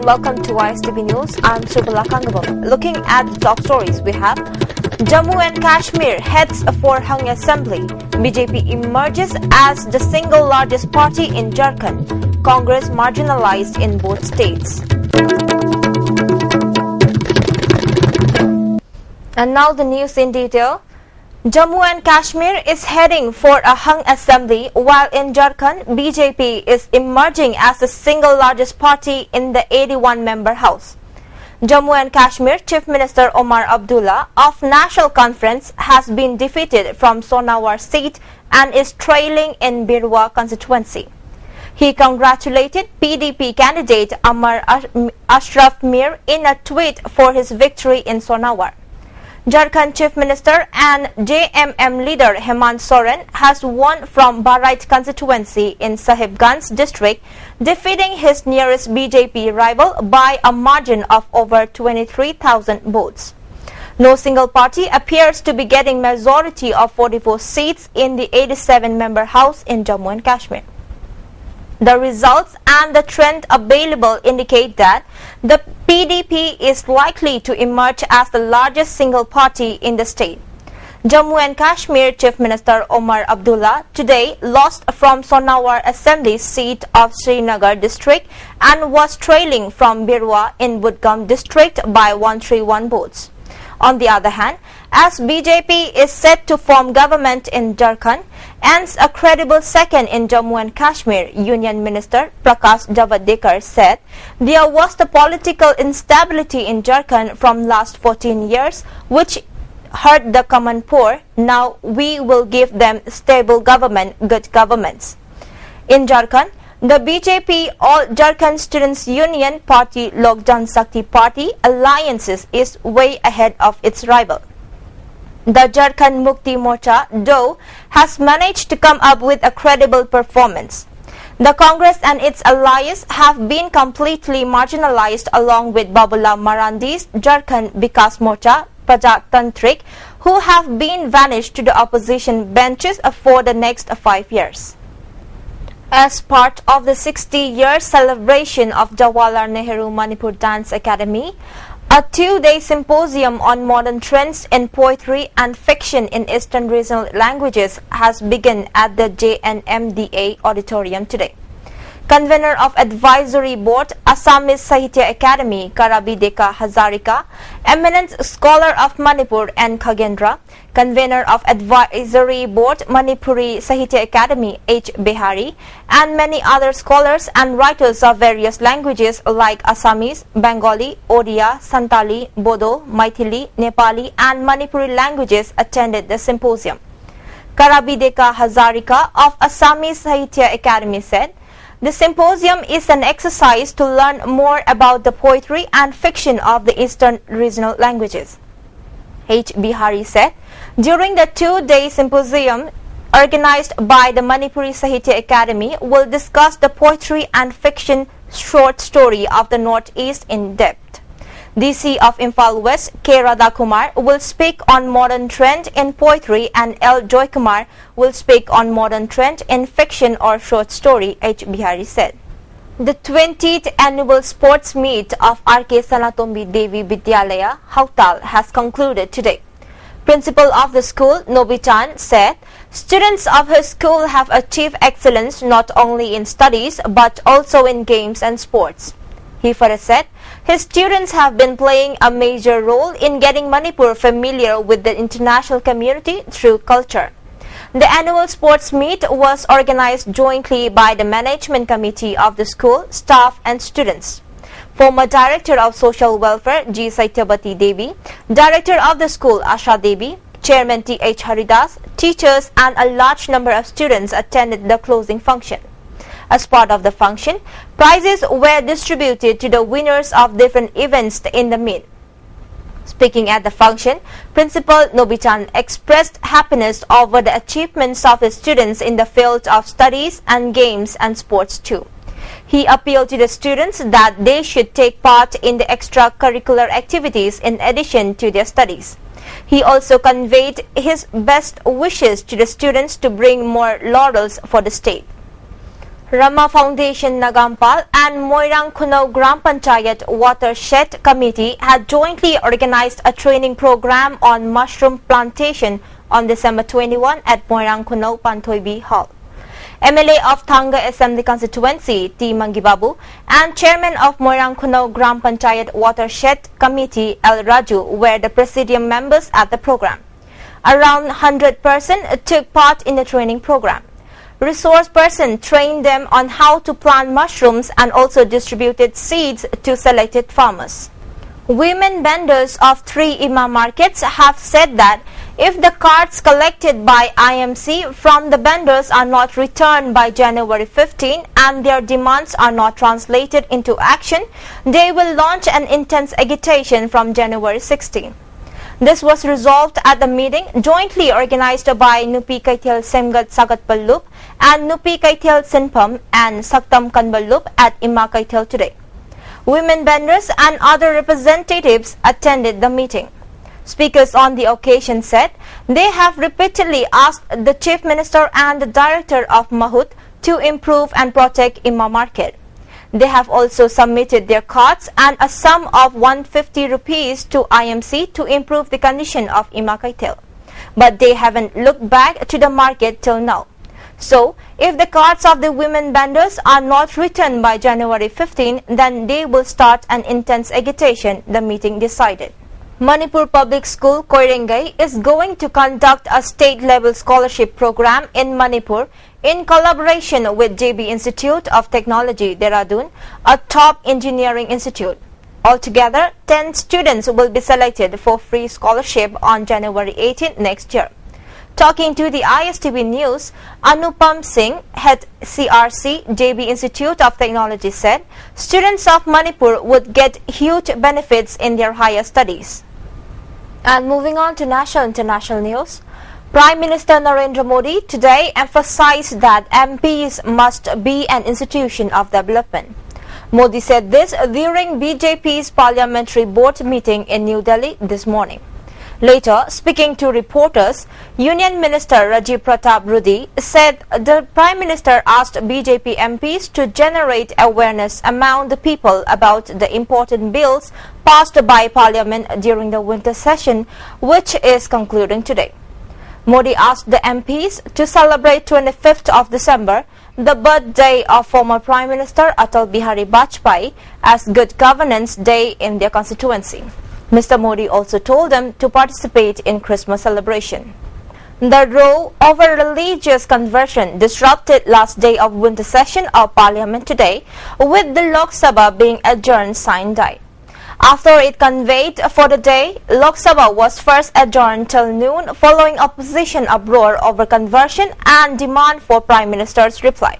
welcome to ISTV News. I'm Subala Kangabam. Looking at the top stories we have, Jammu and Kashmir heads for hung assembly. BJP emerges as the single largest party in Jharkhand. Congress marginalized in both states. And now the news in detail. Jammu and Kashmir is heading for a hung assembly, while in Jharkhand, BJP is emerging as the single largest party in the 81-member House. Jammu and Kashmir Chief Minister Omar Abdullah of National Conference has been defeated from Sonawar seat and is trailing in Birwa constituency. He congratulated PDP candidate Amar Ashraf Mir in a tweet for his victory in Sonawar. Jharkhand Chief Minister and JMM leader Hemant Soren has won from Barait constituency in Sahibganj district, defeating his nearest BJP rival by a margin of over 23,000 votes. No single party appears to be getting majority of 44 seats in the 87-member House in Jammu and Kashmir. The results and the trend available indicate that the PDP is likely to emerge as the largest single party in the state. Jammu and Kashmir Chief Minister Omar Abdullah today lost from Sonawar Assembly seat of Srinagar district and was trailing from Birwa in Budgam district by 131 votes. On the other hand, as BJP is set to form government in Jharkhand, and a credible second in Jammu and Kashmir, Union Minister Prakash Javadekar said, there was the political instability in Jharkhand from last 14 years, which hurt the common poor. Now we will give them stable government, good governments. In Jharkhand, the BJP All Jharkhand Students Union Party Lok Janshakti Party alliances is way ahead of its rival. The Jharkhand Mukti Morcha, though, has managed to come up with a credible performance. The Congress and its allies have been completely marginalized along with Babulal Marandi's Jharkhand Vikas Morcha, Prajatantrik, who have been vanished to the opposition benches for the next 5 years. As part of the 60-year celebration of Jawaharlal Nehru Manipur Dance Academy, a 2-day symposium on modern trends in poetry and fiction in Eastern regional languages has begun at the JNMDA auditorium today. Convener of Advisory Board, Assamese Sahitya Academy, Karabideka Hazarika, eminent scholar of Manipur N. Khagendra, Convener of Advisory Board, Manipuri Sahitya Academy, H. Bihari, and many other scholars and writers of various languages like Assamese, Bengali, Odia, Santali, Bodo, Maithili, Nepali, and Manipuri languages attended the symposium. Karabideka Hazarika of Assamese Sahitya Academy said, the symposium is an exercise to learn more about the poetry and fiction of the Eastern regional languages. H. Bihari said, during the 2-day symposium organized by the Manipuri Sahitya Academy will discuss the poetry and fiction short story of the Northeast in depth. DC of Imphal West, K. Radhakumar, will speak on modern trend in poetry, and L. Joykumar will speak on modern trend in fiction or short story, H. Bihari said. The 20th annual sports meet of R.K. Sanatombi Devi Vidyalaya, Hautal, has concluded today. Principal of the school, Nobichan, said, students of her school have achieved excellence not only in studies but also in games and sports. He further said, his students have been playing a major role in getting Manipur familiar with the international community through culture. The annual sports meet was organized jointly by the management committee of the school, staff and students. Former Director of Social Welfare G. Saityabati Devi, Director of the school Asha Devi, Chairman T.H. Haridas, teachers and a large number of students attended the closing function. As part of the function, prizes were distributed to the winners of different events in the meet. Speaking at the function, Principal Nobichan expressed happiness over the achievements of his students in the field of studies and games and sports too. He appealed to the students that they should take part in the extracurricular activities in addition to their studies. He also conveyed his best wishes to the students to bring more laurels for the state. Rama Foundation Nagampal and Moirang Kunau Gram Panchayat Watershed Committee had jointly organized a training program on mushroom plantation on December 21 at Moirang Kunau Panthoibi Hall. MLA of Thanga Assembly Constituency T. Mangibabu and Chairman of Moirang Kunau Gram Panchayat Watershed Committee L. Raju were the presidium members at the program. Around 100 persons took part in the training program. Resource person trained them on how to plant mushrooms and also distributed seeds to selected farmers. Women vendors of 3 IMA markets have said that if the cards collected by IMC from the vendors are not returned by January 15 and their demands are not translated into action, they will launch an intense agitation from January 16. This was resolved at the meeting jointly organized by Nupi Kaithel Semgat Sagat Ballup and Nupi Kaithel Sinpam and Saktam Kanballup at Ima Kaithel today. Women vendors and other representatives attended the meeting. Speakers on the occasion said they have repeatedly asked the Chief Minister and the Director of Mahut to improve and protect Ima market. They have also submitted their cards and a sum of 150 rupees to IMC to improve the condition of Ima Kaithel. But they haven't looked back to the market till now. So, if the cards of the women vendors are not returned by January 15, then they will start an intense agitation, the meeting decided. Manipur Public School Koirengai is going to conduct a state-level scholarship program in Manipur in collaboration with JB Institute of Technology, Dehradun, a top engineering institute. Altogether, 10 students will be selected for free scholarship on January 18 next year. Talking to the ISTV News, Anupam Singh, head CRC, JB Institute of Technology said students of Manipur would get huge benefits in their higher studies. And moving on to national international news, Prime Minister Narendra Modi today emphasized that MPs must be an institution of development. Modi said this during BJP's parliamentary board meeting in New Delhi this morning. Later, speaking to reporters, Union Minister Rajiv Pratap Rudy said the Prime Minister asked BJP MPs to generate awareness among the people about the important bills passed by Parliament during the winter session, which is concluding today. Modi asked the MPs to celebrate 25th of December, the birthday of former Prime Minister Atal Bihari Vajpayee, as Good Governance Day in their constituency. Mr. Modi also told them to participate in Christmas celebration. The row over religious conversion disrupted last day of winter session of Parliament today, with the Lok Sabha being adjourned sine die. After it convened for the day, Lok Sabha was first adjourned till noon following opposition uproar over conversion and demand for Prime Minister's reply.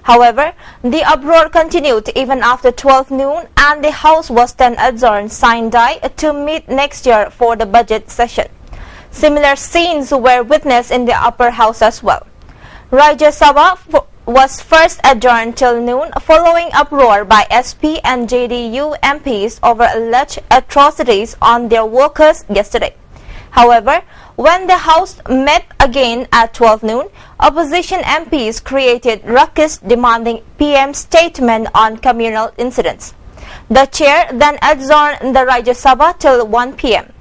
However, the uproar continued even after 12 noon and the House was then adjourned sine die to meet next year for the budget session. Similar scenes were witnessed in the upper house as well. Rajya Sabha was first adjourned till noon following uproar by SP and JDU MPs over alleged atrocities on their workers yesterday. However, when the House met again at 12 noon, opposition MPs created ruckus demanding PM statement on communal incidents. The chair then adjourned the Rajya Sabha till 1 p.m.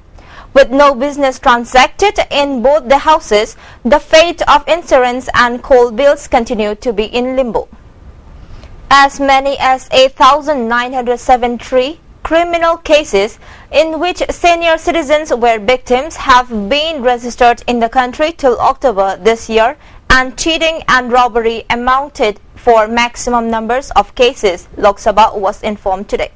With no business transacted in both the houses, the fate of insurance and coal bills continued to be in limbo. As many as 8,973 criminal cases in which senior citizens were victims have been registered in the country till October this year, and cheating and robbery amounted for maximum numbers of cases, Lok Sabha was informed today.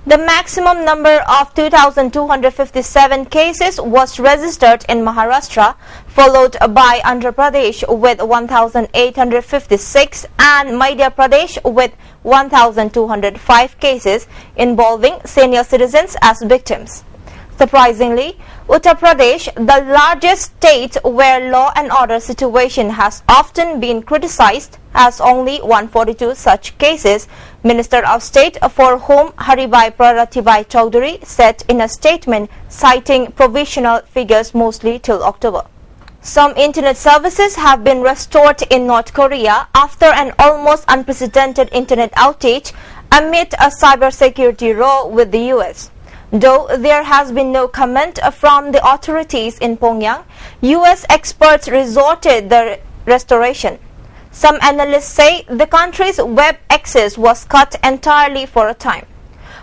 The maximum number of 2,257 cases was registered in Maharashtra, followed by Andhra Pradesh with 1,856 and Madhya Pradesh with 1,205 cases involving senior citizens as victims. Surprisingly, Uttar Pradesh, the largest state where law and order situation has often been criticized, has only 142 such cases, Minister of State for Home Haribhai Praratibhai Chaudhary said in a statement citing provisional figures mostly till October. Some internet services have been restored in North Korea after an almost unprecedented internet outage amid a cybersecurity row with the US. Though there has been no comment from the authorities in Pyongyang, US experts resorted the restoration. Some analysts say the country's web access was cut entirely for a time.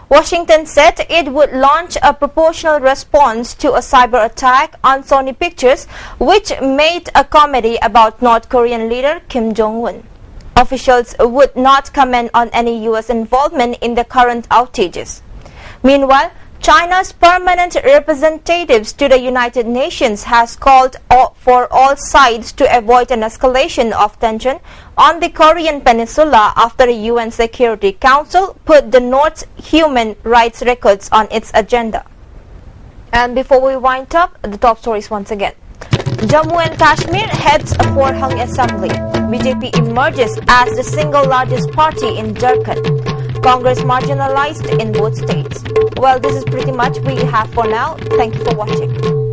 Washington said it would launch a proportional response to a cyber attack on Sony Pictures, which made a comedy about North Korean leader Kim Jong-un. Officials would not comment on any US involvement in the current outages. Meanwhile, China's permanent representatives to the United Nations has called for all sides to avoid an escalation of tension on the Korean peninsula after the UN Security Council put the North's human rights records on its agenda. And before we wind up, the top stories once again. Jammu and Kashmir heads for hung assembly. BJP emerges as the single largest party in Jharkhand. Congress marginalized in both states. Well, this is pretty much we have for now. Thank you for watching.